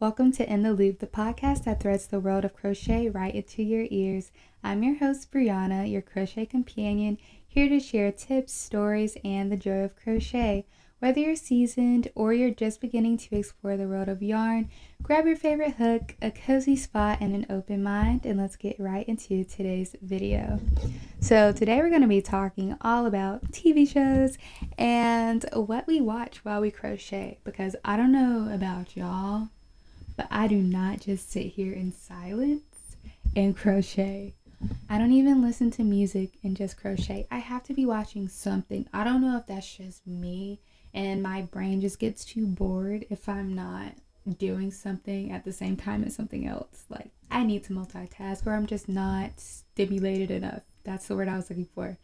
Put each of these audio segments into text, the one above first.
Welcome to In the Loop, the podcast that threads the world of crochet right into your ears. I'm your host, Brianna, your crochet companion, here to share tips, stories, and the joy of crochet. Whether you're seasoned or you're just beginning to explore the world of yarn, grab your favorite hook, a cozy spot, and an open mind, and let's get right into today's video. So today we're going to be talking all about TV shows and what we watch while we crochet, because I don't know about y'all, but I do not just sit here in silence and crochet. I don't even listen to music and just crochet. I have to be watching something. I don't know if that's just me and my brain just gets too bored if I'm not doing something at the same time as something else. Like, I need to multitask, or I'm just not stimulated enough. That's the word I was looking for.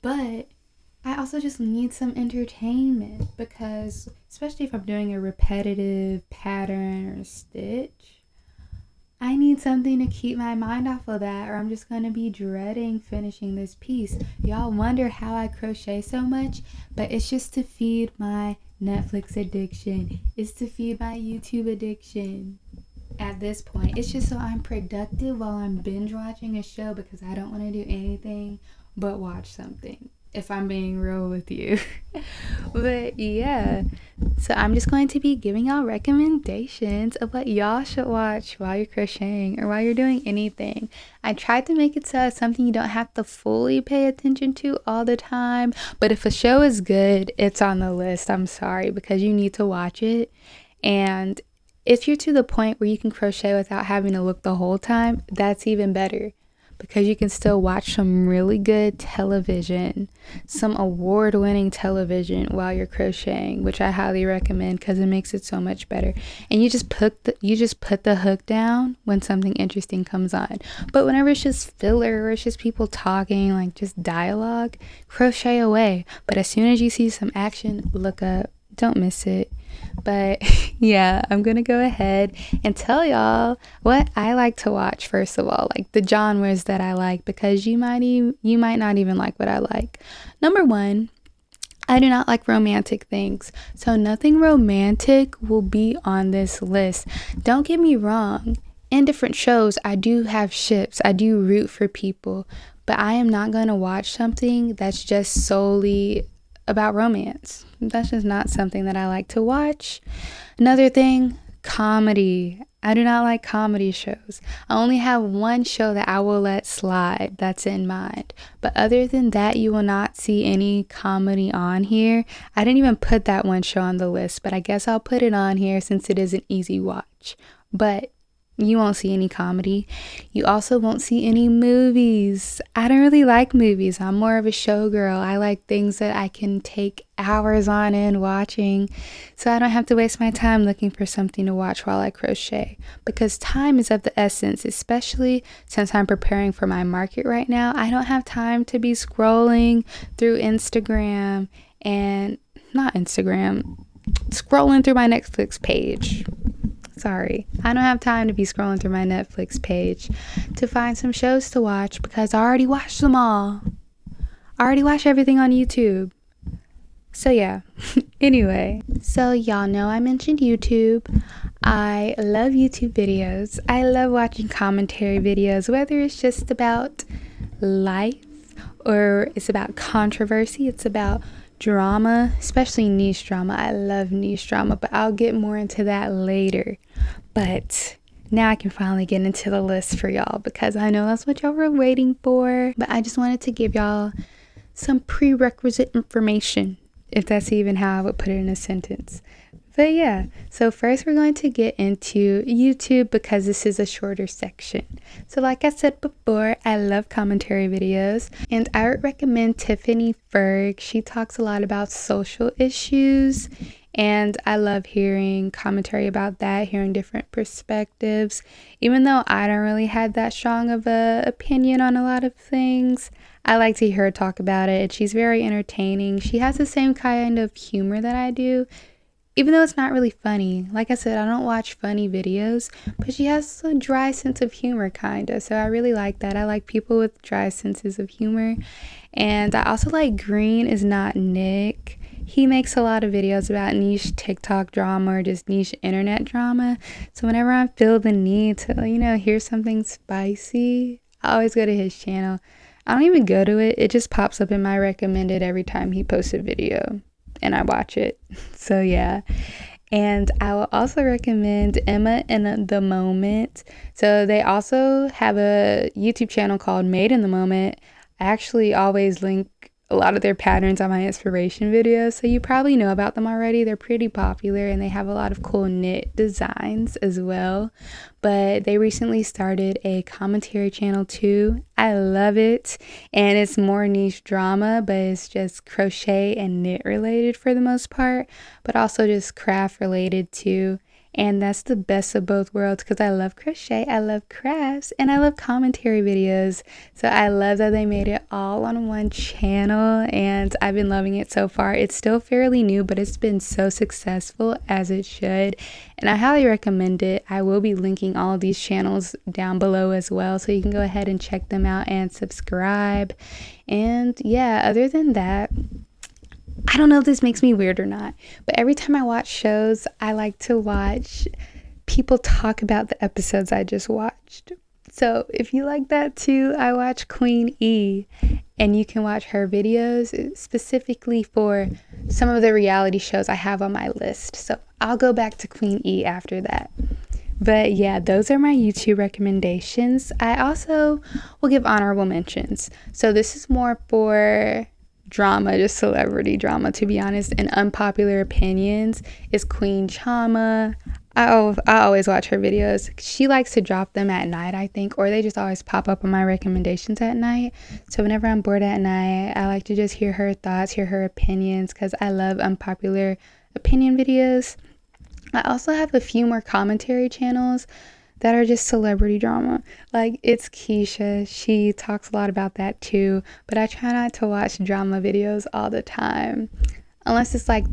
But I also just need some entertainment, because especially if I'm doing a repetitive pattern or stitch, I need something to keep my mind off of that, or I'm just going to be dreading finishing this piece. Y'all wonder how I crochet so much, but it's just to feed my Netflix addiction. It's to feed my YouTube addiction. At this point, it's just so I'm productive while I'm binge watching a show, because I don't want to do anything but watch something, if I'm being real with you. But yeah, so I'm just going to be giving y'all recommendations of what y'all should watch while you're crocheting or while you're doing anything. I tried to make it so it's something you don't have to fully pay attention to all the time, but if a show is good, it's on the list. I'm sorry, because you need to watch it. And if you're to the point where you can crochet without having to look the whole time, that's even better, because you can still watch some really good television, some award-winning television while you're crocheting, which I highly recommend because it makes it so much better. And you just put the hook down when something interesting comes on. But whenever it's just filler or it's just people talking, like just dialogue, crochet away. But as soon as you see some action, look up. Don't miss it. But yeah, I'm gonna go ahead and tell y'all what I like to watch. First of all, like the genres that I like, because you might not even like what I like. Number one, I do not like romantic things, so nothing romantic will be on this list. Don't get me wrong, in different shows I do have ships, I do root for people, but I am not gonna watch something that's just solely about romance. That's just not something that I like to watch. Another thing, comedy. I do not like comedy shows. I only have one show that I will let slide that's in mind. But other than that, you will not see any comedy on here. I didn't even put that one show on the list, but I guess I'll put it on here since it is an easy watch. But you won't see any comedy. You also won't see any movies. I don't really like movies. I'm more of a showgirl. I like things that I can take hours on end watching, so I don't have to waste my time looking for something to watch while I crochet, because time is of the essence, especially since I'm preparing for my market right now. I don't have time to be scrolling through scrolling through my Netflix page. Sorry, I don't have time to be scrolling through my Netflix page to find some shows to watch, because I already watched them all. I already watched everything on YouTube. So yeah, anyway, so y'all know I mentioned YouTube. I love YouTube videos. I love watching commentary videos, whether it's just about life or it's about controversy, it's about drama, especially niche drama. I love niche drama, but I'll get more into that later. But now I can finally get into the list for y'all, because I know that's what y'all were waiting for. But I just wanted to give y'all some prerequisite information, if that's even how I would put it in a sentence. But yeah, so first we're going to get into YouTube, because this is a shorter section. So like I said before, I love commentary videos, and I would recommend Tiffany Ferg. She talks a lot about social issues, and I love hearing commentary about that, hearing different perspectives. Even though I don't really have that strong of a opinion on a lot of things, I like to hear her talk about it, and she's very entertaining. She has the same kind of humor that I do, even though it's not really funny. Like I said, I don't watch funny videos, but she has a dry sense of humor, kinda. So I really like that. I like people with dry senses of humor. And I also like Green Is Not Nick. he makes a lot of videos about niche TikTok drama or just niche internet drama. So whenever I feel the need to, hear something spicy, I always go to his channel. I don't even go to it. It just pops up in my recommended every time he posts a video and I watch it. So yeah. And I will also recommend Emma in the Moment. So they also have a YouTube channel called Made in the Moment. I actually always link a lot of their patterns on my inspiration videos, so you probably know about them already. They're pretty popular and they have a lot of cool knit designs as well. But they recently started a commentary channel too. I love it, and it's more niche drama, but it's just crochet and knit related for the most part, but also just craft related too. And that's the best of both worlds because I love crochet, I love crafts, and I love commentary videos. So I love that they made it all on one channel, and I've been loving it so far. It's still fairly new, but it's been so successful, as it should. And I highly recommend it. I will be linking all of these channels down below as well, so you can go ahead and check them out and subscribe. And yeah, other than that, I don't know if this makes me weird or not, but every time I watch shows, I like to watch people talk about the episodes I just watched. So if you like that too, I watch Queen E, and you can watch her videos specifically for some of the reality shows I have on my list. So I'll go back to Queen E after that. But yeah, those are my YouTube recommendations. I also will give honorable mentions. So this is more for drama, just celebrity drama, to be honest, and unpopular opinions is Queen Chama. I always watch her videos. She likes to drop them at night, I think, or they just always pop up on my recommendations at night. So whenever I'm bored at night, I like to just hear her thoughts, hear her opinions, because I love unpopular opinion videos. I also have a few more commentary channels that are just celebrity drama. Like, it's Keisha. She talks a lot about that too, but I try not to watch drama videos all the time. Unless it's like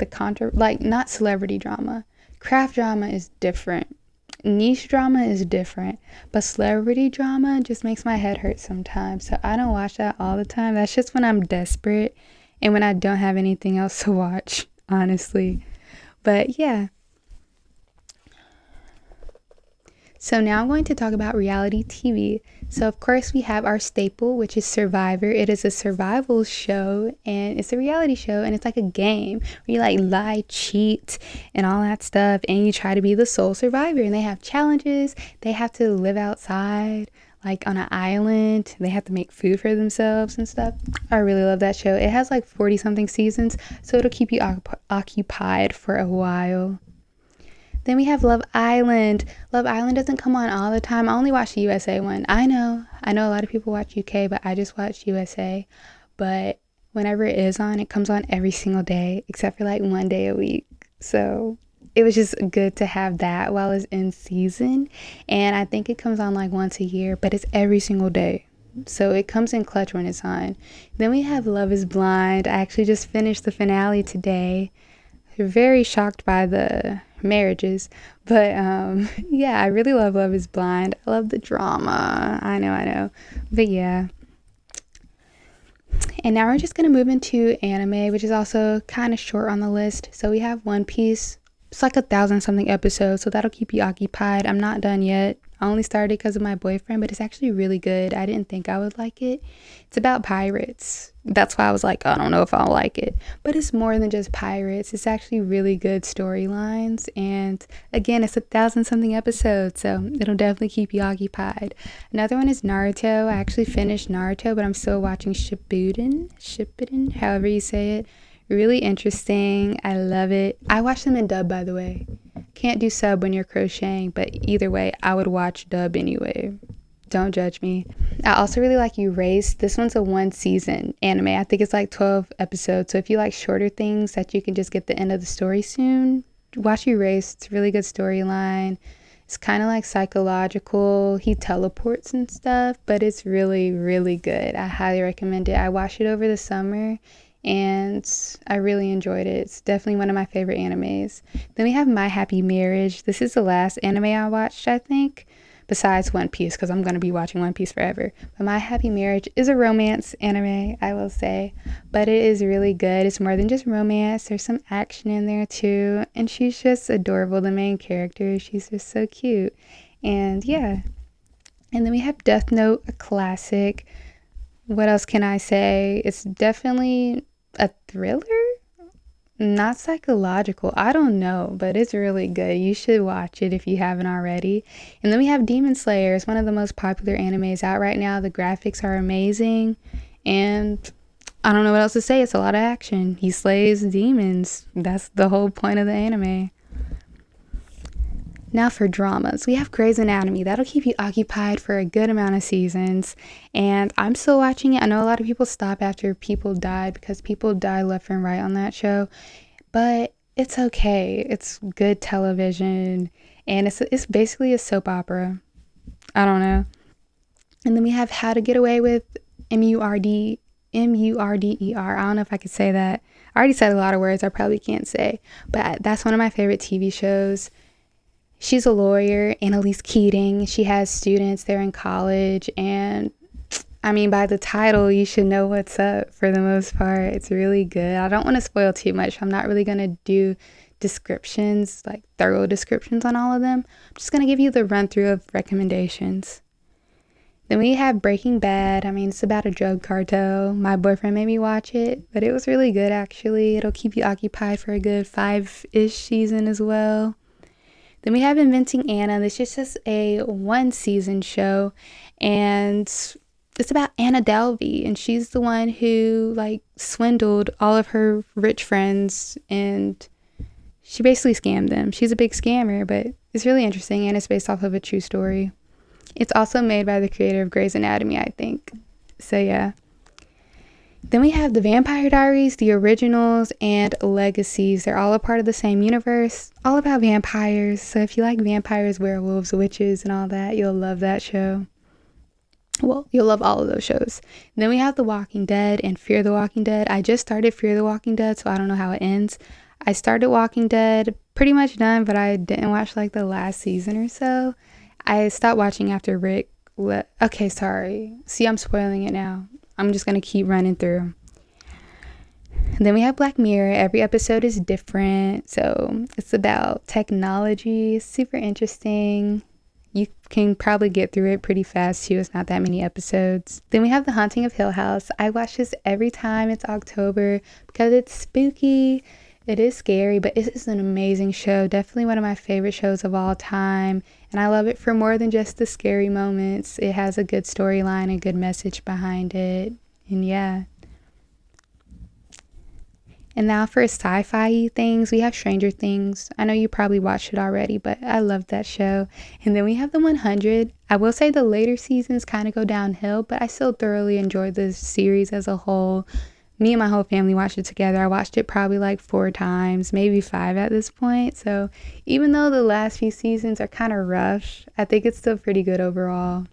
not celebrity drama. Craft drama is different. Niche drama is different. But celebrity drama just makes my head hurt sometimes. So I don't watch that all the time. That's just when I'm desperate and when I don't have anything else to watch, honestly. But yeah. So now I'm going to talk about reality TV. So of course we have our staple, which is Survivor. It is a survival show, and it's a reality show, and it's like a game where you like lie, cheat, and all that stuff, and you try to be the sole survivor. And they have challenges. They have to live outside, like on an island. They have to make food for themselves and stuff. I really love that show. It has like 40 something seasons, so it'll keep you occupied for a while. Then we have Love Island. Love Island doesn't come on all the time. I only watch the USA one. I know a lot of people watch UK, but I just watch USA. But whenever it is on, it comes on every single day, except for like one day a week. So it was just good to have that while it's in season. And I think it comes on like once a year, but it's every single day. So it comes in clutch when it's on. Then we have Love is Blind. I actually just finished the finale today. Very shocked by the marriages, but yeah, I really love Love is Blind. I love the drama. I know, but yeah. And now we're just gonna move into anime, which is also kind of short on the list. So we have One Piece. It's like 1,000 something episodes, so that'll keep you occupied. I'm not done yet. I only started because of my boyfriend, but it's actually really good. I didn't think I would like it. It's about pirates. That's why I was like, I don't know if I'll like it. But it's more than just pirates. It's actually really good storylines. And again, it's 1,000 something episodes, so it'll definitely keep you occupied. Another one is Naruto. I actually finished Naruto, but I'm still watching Shippuden, however you say it. Really interesting. I love it. I watch them in dub, by the way. Can't do sub when you're crocheting, but either way, I would watch dub anyway. Don't judge me. I also really like Erased. This one's a 1 season anime. I think it's like 12 episodes. So if you like shorter things that you can just get the end of the story soon, watch Erased. It's a really good storyline. It's kind of like psychological. He teleports and stuff, but it's really, really good. I highly recommend it. I watched it over the summer and I really enjoyed it. It's definitely one of my favorite animes. Then we have My Happy Marriage. This is the last anime I watched, I think. besides One Piece, because I'm going to be watching One Piece forever. But My Happy Marriage is a romance anime, I will say, but it is really good. It's more than just romance. There's some action in there too, and she's just adorable, the main character. She's just so cute. And yeah. And then we have Death Note, a classic. What else can I say? It's definitely a thriller? Not psychological. I don't know, but it's really good. You should watch it if you haven't already. And then we have Demon Slayer. It's one of the most popular animes out right now. The graphics are amazing. And I don't know what else to say. It's a lot of action. He slays demons. That's the whole point of the anime. Now for dramas, we have Grey's Anatomy. That'll keep you occupied for a good amount of seasons. And I'm still watching it. I know a lot of people stop after people died because people die left and right on that show. But it's okay. It's good television. And it's basically a soap opera. I don't know. And then we have How to Get Away with Murder. I don't know if I could say that. I already said a lot of words I probably can't say. But that's one of my favorite TV shows. She's a lawyer, Annalise Keating. She has students. They're in college. And I mean, by the title, you should know what's up for the most part. It's really good. I don't want to spoil too much. I'm not really going to do descriptions, like thorough descriptions on all of them. I'm just going to give you the run through of recommendations. Then we have Breaking Bad. I mean, it's about a drug cartel. My boyfriend made me watch it, but it was really good, actually. It'll keep you occupied for a good 5-ish season as well. Then we have Inventing Anna. This is just a 1-season show, and it's about Anna Delvey, and she's the one who swindled all of her rich friends, and she basically scammed them. She's a big scammer, but it's really interesting, and it's based off of a true story. It's also made by the creator of Grey's Anatomy, I think. So yeah. Then we have The Vampire Diaries, the originals, and Legacies. They're all a part of the same universe, all about vampires. So if you like vampires, werewolves, witches, and all that, you'll love that show. Well, you'll love all of those shows. Then we have The Walking Dead and Fear the Walking Dead. I just started Fear the Walking Dead, so I don't know how it ends. I started Walking Dead, pretty much done, but I didn't watch the last season or so. I stopped watching after Rick okay, sorry. See, I'm spoiling it now. I'm just going to keep running through. And then we have Black Mirror. Every episode is different. So it's about technology. It's super interesting. You can probably get through it pretty fast too. It's not that many episodes. Then we have The Haunting of Hill House. I watch this every time it's October because it's spooky. It is scary, but it is an amazing show. Definitely one of my favorite shows of all time. And I love it for more than just the scary moments. It has a good storyline, a good message behind it. And yeah. And now for sci-fi things, we have Stranger Things. I know you probably watched it already, but I love that show. And then we have The 100. I will say the later seasons kind of go downhill, but I still thoroughly enjoyed the series as a whole. Me and my whole family watched it together. I watched it probably 4 times, maybe 5 at this point. So even though the last few seasons are kind of rough, I think it's still pretty good overall.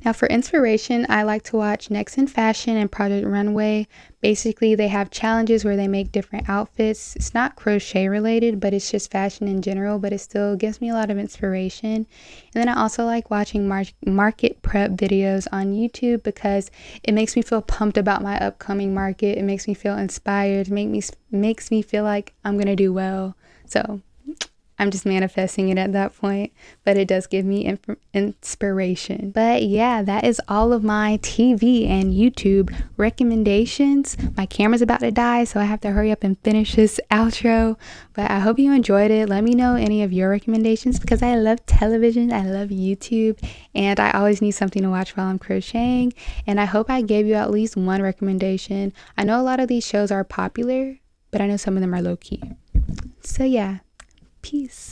Now for inspiration, I like to watch Next in Fashion and Project Runway. Basically, they have challenges where they make different outfits. It's not crochet related, but it's just fashion in general, but it still gives me a lot of inspiration. And then I also like watching market prep videos on YouTube because it makes me feel pumped about my upcoming market. It makes me feel inspired, makes me feel like I'm going to do well. So I'm just manifesting it at that point, but it does give me inspiration. But yeah, that is all of my TV and YouTube recommendations. My camera's about to die, so I have to hurry up and finish this outro. But I hope you enjoyed it. Let me know any of your recommendations because I love television, I love YouTube, and I always need something to watch while I'm crocheting. And I hope I gave you at least one recommendation. I know a lot of these shows are popular, but I know some of them are low-key. So yeah. Peace.